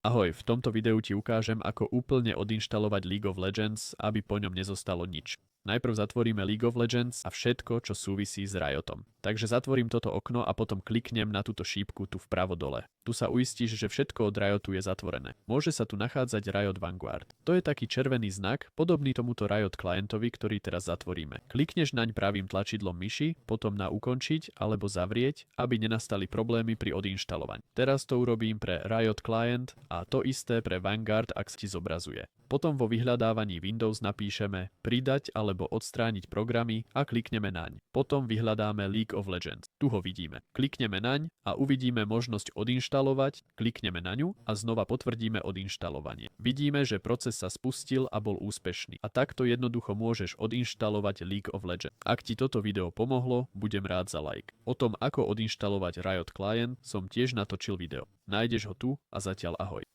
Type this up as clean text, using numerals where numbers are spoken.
Ahoj, v tomto videu ti ukážem, ako úplne odinštalovať League of Legends, aby po ňom nezostalo nič. Najprv zatvoríme League of Legends a všetko, čo súvisí s Riotom. Takže zatvorím toto okno a potom kliknem na túto šípku tu vpravo dole. Tu sa uistíš, že všetko od Riotu je zatvorené. Môže sa tu nachádzať Riot Vanguard. To je taký červený znak, podobný tomuto Riot klientovi, ktorý teraz zatvoríme. Klikneš naň pravým tlačidlom myši, potom na ukončiť alebo zavrieť, aby nenastali problémy pri odinštalovaní. Teraz to urobím pre Riot Client a to isté pre Vanguard, ak ti zobrazuje. Potom vo vyhľadávaní Windows napíšeme pridať alebo odstrániť programy a klikneme naň. Potom vyhľadáme League of Legends. Tu ho vidíme. Klikneme naň a uvidíme možnosť odinštalovať, klikneme na ňu a znova potvrdíme odinštalovanie. Vidíme, že proces sa spustil a bol úspešný. A takto jednoducho môžeš odinštalovať League of Legends. Ak ti toto video pomohlo, budem rád za like. O tom, ako odinštalovať Riot Client, som tiež natočil video. Nájdeš ho tu a zatiaľ ahoj.